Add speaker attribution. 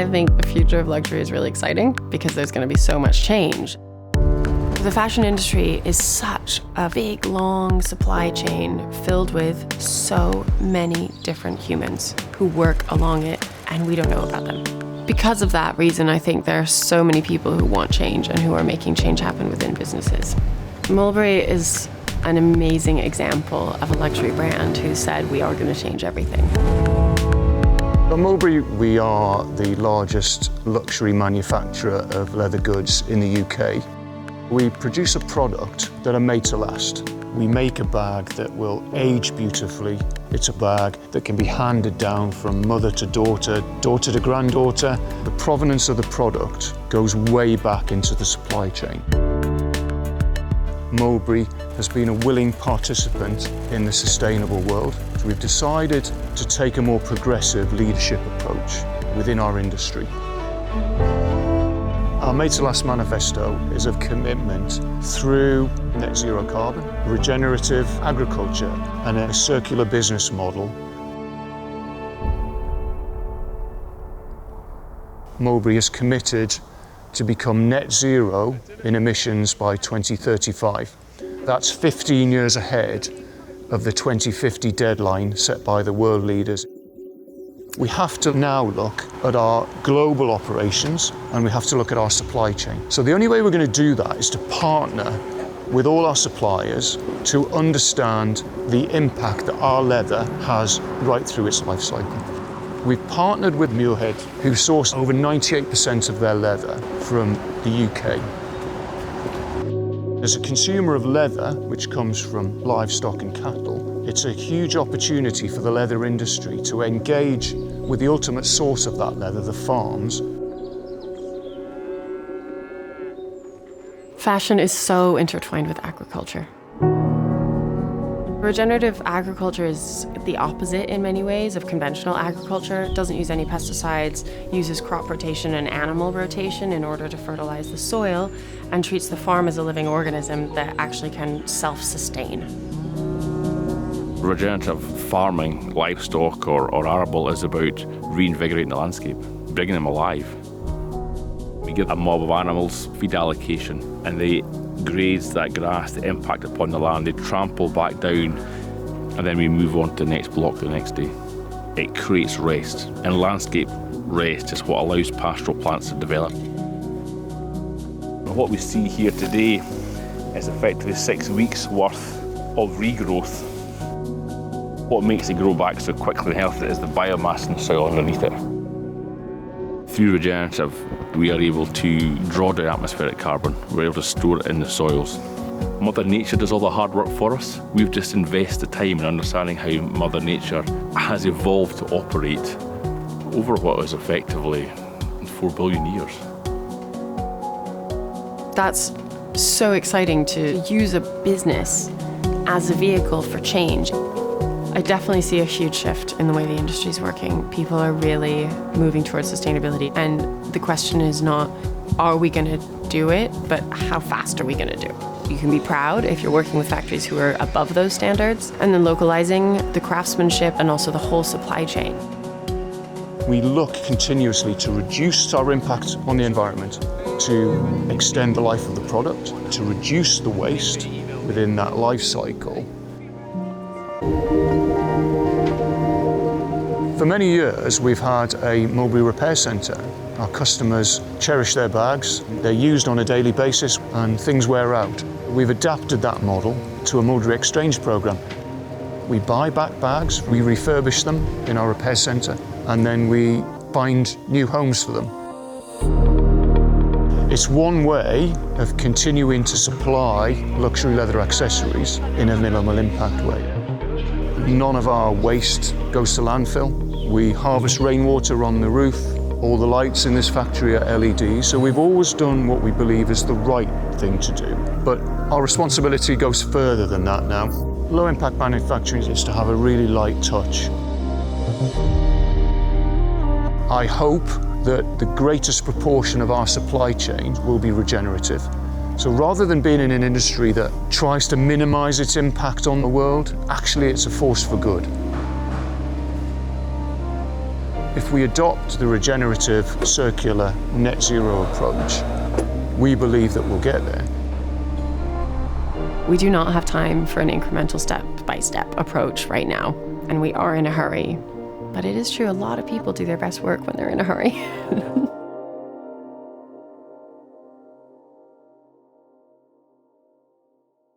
Speaker 1: I think the future of luxury is really exciting because there's going to be so much change. The fashion industry is such a big, long supply chain filled with so many different humans who work along it, and we don't know about them. Because of that reason, I think there are so many people who want change and who are making change happen within businesses. Mulberry is an amazing example of a luxury brand who said, we are going to change everything.
Speaker 2: At Mulberry, we are the largest luxury manufacturer of leather goods in the UK. We produce a product that are made to last. We make a bag that will age beautifully. It's a bag that can be handed down from mother to daughter, daughter to granddaughter. The provenance of the product goes way back into the supply chain. Mulberry has been a willing participant in the sustainable world. So we've decided to take a more progressive leadership approach within our industry. Our Made to Last manifesto is of commitment through net zero carbon, regenerative agriculture, and a circular business model. Mulberry is committed to become net zero in emissions by 2035. That's 15 years ahead of the 2050 deadline set by the world leaders. We have to now look at our global operations and we have to look at our supply chain. So the only way we're going to do that is to partner with all our suppliers to understand the impact that our leather has right through its life cycle. We've partnered with Muirhead, who source over 98% of their leather from the UK. As a consumer of leather, which comes from livestock and cattle, it's a huge opportunity for the leather industry to engage with the ultimate source of that leather, the farms.
Speaker 1: Fashion is so intertwined with agriculture. Regenerative agriculture is the opposite in many ways of conventional agriculture. It doesn't use any pesticides, uses crop rotation and animal rotation in order to fertilize the soil, and treats the farm as a living organism that actually can self-sustain.
Speaker 3: Regenerative farming, livestock or arable, is about reinvigorating the landscape, bringing them alive. We give a mob of animals feed allocation and they graze that grass, the impact upon the land, they trample back down, and then we move on to the next block the next day. It creates rest, and landscape rest is what allows pastoral plants to develop. What we see here today is effectively 6 weeks worth of regrowth. What makes it grow back so quickly and healthy is the biomass in the soil underneath it. Through regenerative, we are able to draw down atmospheric carbon. We're able to store it in the soils. Mother Nature does all the hard work for us. We've just invested time in understanding how Mother Nature has evolved to operate over what is effectively 4 billion years.
Speaker 1: That's so exciting to use a business as a vehicle for change. I definitely see a huge shift in the way the industry is working. People are really moving towards sustainability. And the question is not, are we going to do it, but how fast are we going to do it? You can be proud if you're working with factories who are above those standards, and then localizing the craftsmanship and also the whole supply chain.
Speaker 2: We look continuously to reduce our impact on the environment, to extend the life of the product, to reduce the waste within that life cycle. For many years, we've had a Mulberry repair centre. Our customers cherish their bags, they're used on a daily basis, and things wear out. We've adapted that model to a Mulberry exchange programme. We buy back bags, we refurbish them in our repair centre, and then we find new homes for them. It's one way of continuing to supply luxury leather accessories in a minimal impact way. None of our waste goes to landfill. We harvest rainwater on the roof. All the lights in this factory are LEDs, so we've always done what we believe is the right thing to do. But our responsibility goes further than that now. Low impact manufacturing is to have a really light touch. I hope that the greatest proportion of our supply chain will be regenerative. So rather than being in an industry that tries to minimize its impact on the world, actually it's a force for good. If we adopt the regenerative, circular, net zero approach, we believe that we'll get there.
Speaker 1: We do not have time for an incremental step-by-step approach right now, and we are in a hurry. But it is true, a lot of people do their best work when they're in a hurry.